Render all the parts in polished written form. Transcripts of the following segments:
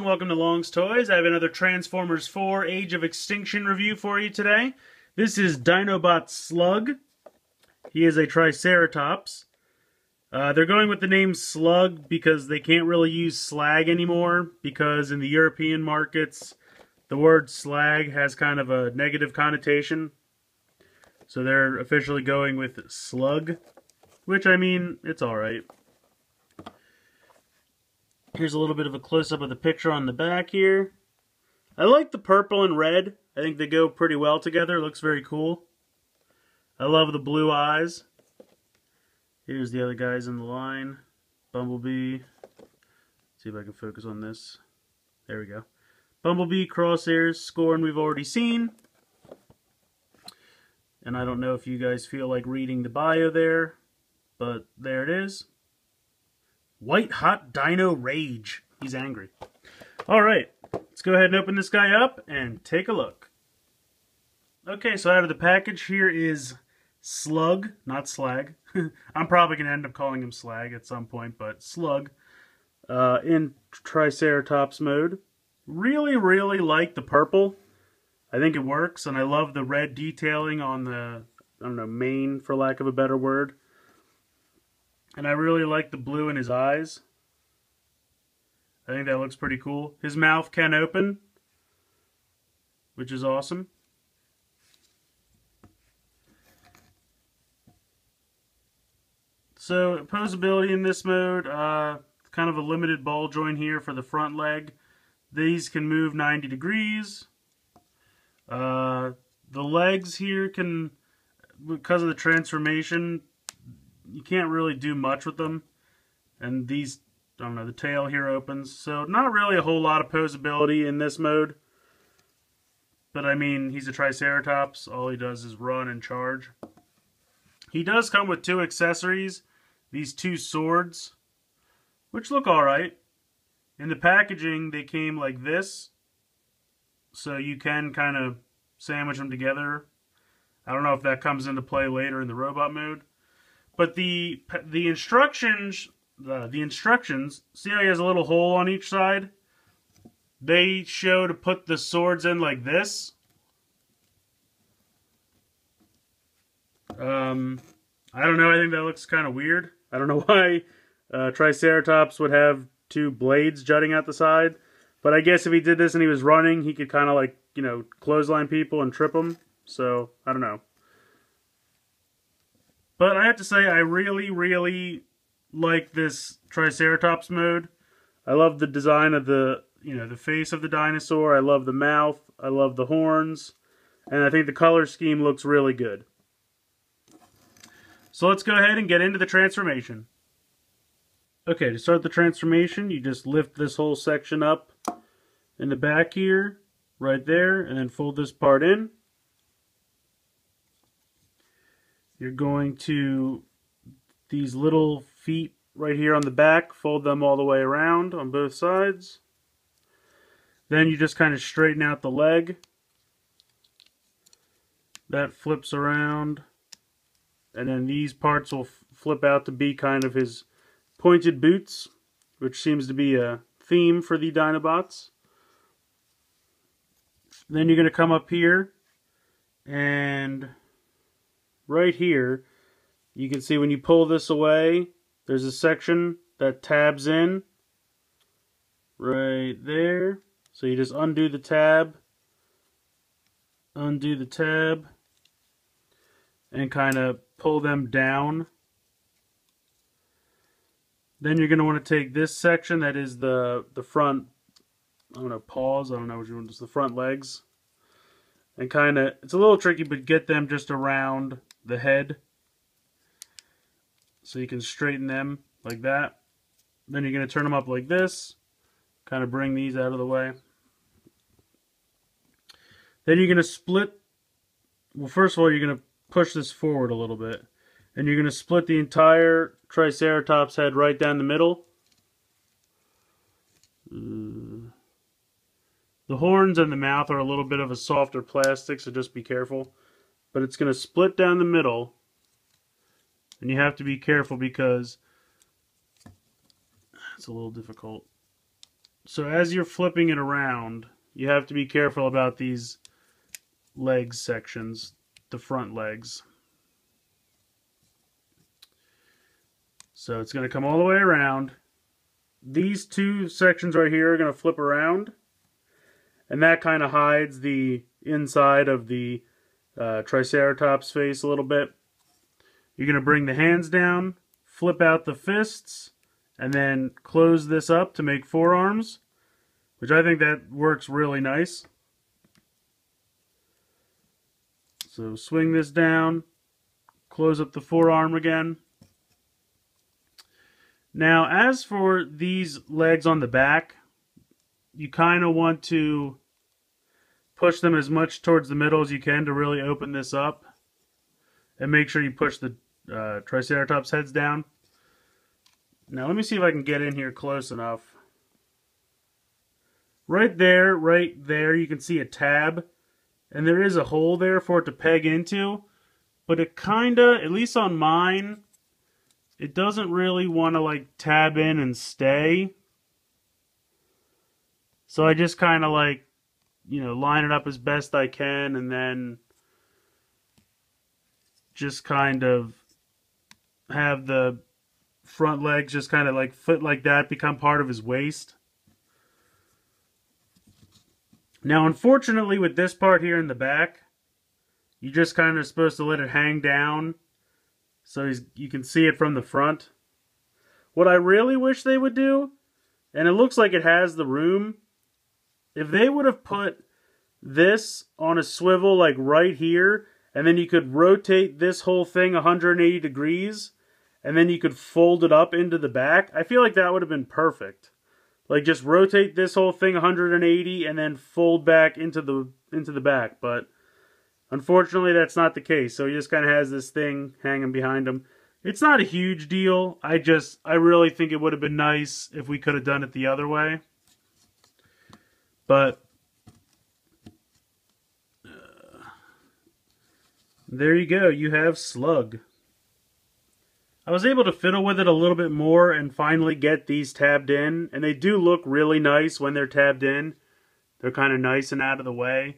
and welcome to Long's Toys. I have another Transformers 4 Age of Extinction review for you today. This is Dinobot Slug. He is a Triceratops. They're going with the name Slug because they can't really use slag anymore, because in the European markets the word slag has kind of a negative connotation. So they're officially going with Slug, which, I mean, it's alright. Here's a little bit of a close-up of the picture on the back here. I like the purple and red. I think they go pretty well together. It looks very cool. I love the blue eyes. Here's the other guys in the line. Bumblebee. See if I can focus on this. There we go. Bumblebee, Crosshairs, Scorn we've already seen. And I don't know if you guys feel like reading the bio there, but there it is. White Hot Dino Rage. He's angry. Alright, let's go ahead and open this guy up and take a look. Okay, so out of the package here is Slug, not Slag. I'm probably going to end up calling him Slag at some point, but Slug in Triceratops mode. Really, really like the purple. I think it works, and I love the red detailing on the, I don't know, mane, for lack of a better word. And I really like the blue in his eyes. I think that looks pretty cool. His mouth can open, which is awesome. So, posability in this mode, kind of a limited ball joint here for the front leg. These can move 90 degrees. The legs here can, because of the transformation, you can't really do much with them. And these, I don't know, the tail here opens. So not really a whole lot of posability in this mode. But I mean, he's a Triceratops. All he does is run and charge. He does come with two accessories. These two swords, which look alright. In the packaging, they came like this. So you can kind of sandwich them together. I don't know if that comes into play later in the robot mode. But the instructions, see how he has a little hole on each side? They show to put the swords in like this. I don't know, I think that looks kind of weird. I don't know why Triceratops would have two blades jutting out the side. But I guess if he did this and he was running, he could kind of like, you know, clothesline people and trip them. So, I don't know. But I have to say, I really, really like this Triceratops mode. I love the design of the, you know, the face of the dinosaur. I love the mouth. I love the horns. And I think the color scheme looks really good. So let's go ahead and get into the transformation. Okay, to start the transformation, you just lift this whole section up in the back here, right there, and then fold this part in. You're going to, these little feet right here on the back, fold them all the way around on both sides. Then you just kind of straighten out the leg. That flips around. And then these parts will flip out to be kind of his pointed boots, which seems to be a theme for the Dinobots. Then you're going to come up here, and right here, you can see when you pull this away, there's a section that tabs in right there. So you just undo the tab, and kind of pull them down. Then you're going to want to take this section that is the front, I don't know, paws, I don't know what you want, just the front legs. And kind of, it's a little tricky, but get them just around the head. So you can straighten them like that. Then you're going to turn them up like this. Kind of bring these out of the way. Then you're going to split, well, first of all, you're going to push this forward a little bit. And you're going to split the entire Triceratops head right down the middle. The horns and the mouth are a little bit of a softer plastic, so just be careful. But it's going to split down the middle. And you have to be careful because it's a little difficult. So as you're flipping it around, you have to be careful about these legs sections, the front legs. So it's going to come all the way around. These two sections right here are going to flip around, and that kind of hides the inside of the Triceratops face a little bit. You're going to bring the hands down, flip out the fists, and then close this up to make forearms, which I think that works really nice. So swing this down, close up the forearm again. Now, as for these legs on the back, you kind of want to push them as much towards the middle as you can to really open this up. And make sure you push the Triceratops heads down. Now, let me see if I can get in here close enough. Right there, you can see a tab. And there is a hole there for it to peg into. But it kinda, at least on mine, it doesn't really want to like tab in and stay. So I just kind of like, line it up as best I can and then just kind of have the front legs just kind of like fit like that, become part of his waist. Now, unfortunately, with this part here in the back, you just kind of supposed to let it hang down so you can see it from the front. What I really wish they would do, and it looks like it has the room, if they would have put this on a swivel like right here, and then you could rotate this whole thing 180 degrees, and then you could fold it up into the back, I feel like that would have been perfect. Like, just rotate this whole thing 180 and then fold back into the back. But unfortunately, that's not the case. So he just kind of has this thing hanging behind him. It's not a huge deal. I really think it would have been nice if we could have done it the other way. But there you go. You have Slug. I was able to fiddle with it a little bit more and finally get these tabbed in. And they do look really nice when they're tabbed in. They're kind of nice and out of the way.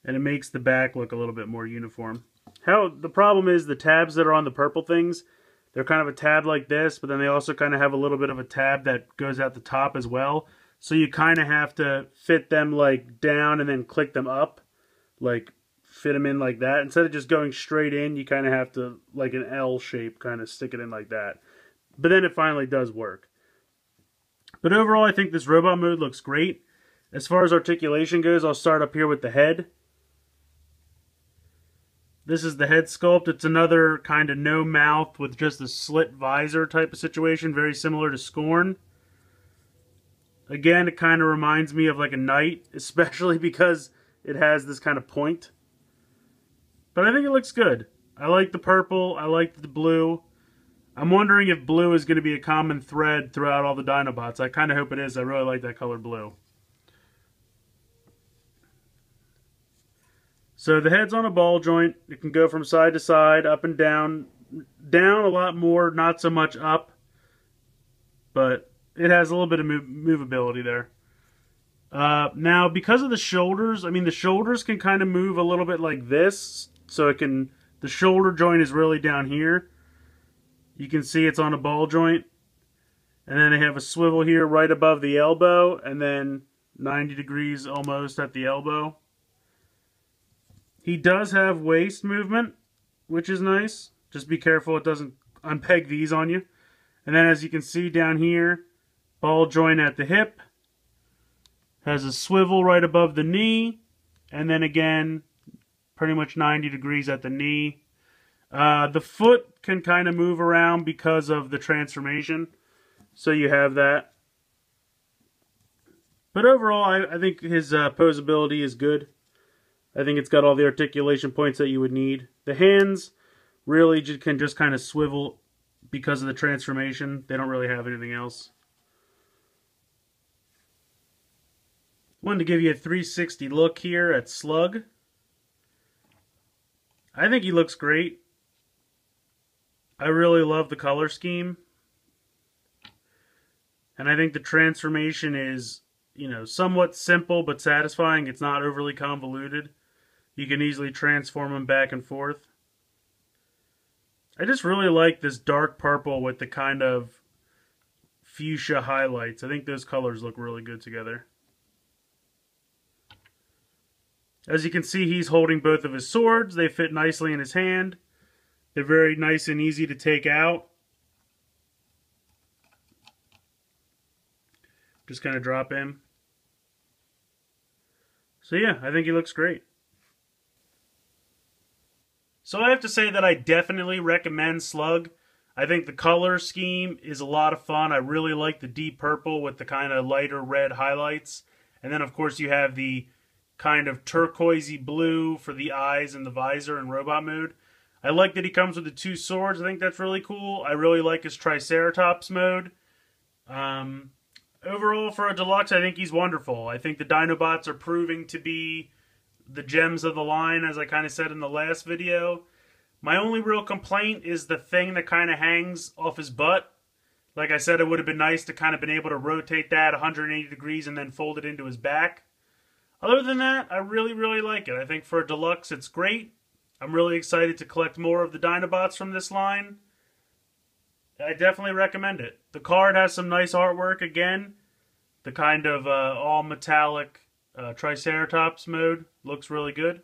And it makes the back look a little bit more uniform. The problem is the tabs that are on the purple things, they're kind of a tab like this, but then they also kind of have a little bit of a tab that goes out the top as well. So you kind of have to fit them like down and then click them up. Like fit them in like that. Instead of just going straight in, you kind of have to, like an L shape, kind of stick it in like that. But then it finally does work. But overall, I think this robot mode looks great. As far as articulation goes, I'll start up here with the head. This is the head sculpt. It's another kind of no mouth with just a slit visor type of situation, very similar to Scorn. Again, it kind of reminds me of like a knight, especially because it has this kind of point. But I think it looks good. I like the purple. I like the blue. I'm wondering if blue is going to be a common thread throughout all the Dinobots. I kind of hope it is. I really like that color blue. So the head's on a ball joint. It can go from side to side, up and down. Down a lot more, not so much up. But it has a little bit of movability there. Now, because of the shoulders, I mean, the shoulders can kind of move a little bit like this. So it can, the shoulder joint is really down here. You can see it's on a ball joint. And then they have a swivel here right above the elbow. And then 90 degrees almost at the elbow. He does have waist movement, which is nice. Just be careful it doesn't unpeg these on you. And then as you can see down here, ball joint at the hip. Has a swivel right above the knee. And then again, pretty much 90 degrees at the knee. The foot can kind of move around because of the transformation. So you have that. But overall, I think his posability is good. I think it's got all the articulation points that you would need. The hands really can just kind of swivel because of the transformation. They don't really have anything else. Wanted to give you a 360 look here at Slug. I think he looks great. I really love the color scheme. And I think the transformation is, somewhat simple but satisfying. It's not overly convoluted. You can easily transform them back and forth. I just really like this dark purple with the kind of fuchsia highlights. I think those colors look really good together. As you can see, he's holding both of his swords. They fit nicely in his hand. They're very nice and easy to take out. Just kind of drop in. So yeah, I think he looks great. So I have to say that I definitely recommend Slug. I think the color scheme is a lot of fun. I really like the deep purple with the kind of lighter red highlights. And then of course you have the kind of turquoisey blue for the eyes and the visor in robot mode. I like that he comes with the two swords. I think that's really cool. I really like his Triceratops mode. Overall, for a deluxe, I think he's wonderful. I think the Dinobots are proving to be the gems of the line, as I kind of said in the last video. My only real complaint is the thing that kind of hangs off his butt. Like I said, it would have been nice to kind of been able to rotate that 180 degrees and then fold it into his back. Other than that, I really, really like it. I think for a deluxe, it's great. I'm really excited to collect more of the Dinobots from this line. I definitely recommend it. The card has some nice artwork again. The kind of all metallic Triceratops mode looks really good.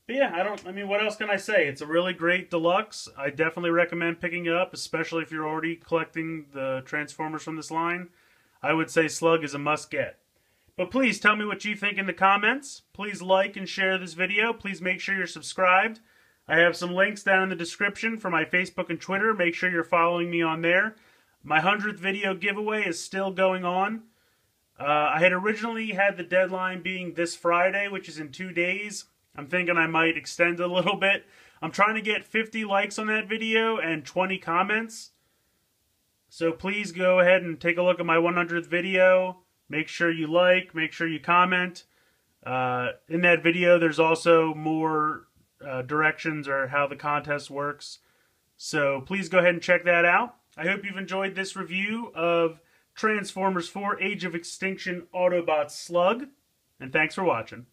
But yeah, what else can I say? It's a really great deluxe. I definitely recommend picking it up, especially if you're already collecting the Transformers from this line. I would say Slug is a must-get. But please tell me what you think in the comments. Please like and share this video. Please make sure you're subscribed. I have some links down in the description for my Facebook and Twitter. Make sure you're following me on there. My 100th video giveaway is still going on. I had originally had the deadline being this Friday, which is in 2 days. I'm thinking I might extend it a little bit. I'm trying to get 50 likes on that video and 20 comments. So please go ahead and take a look at my 100th video. Make sure you like, make sure you comment. In that video, there's also more directions or how the contest works. So please go ahead and check that out. I hope you've enjoyed this review of Transformers 4 Age of Extinction Autobot Slug. And thanks for watching.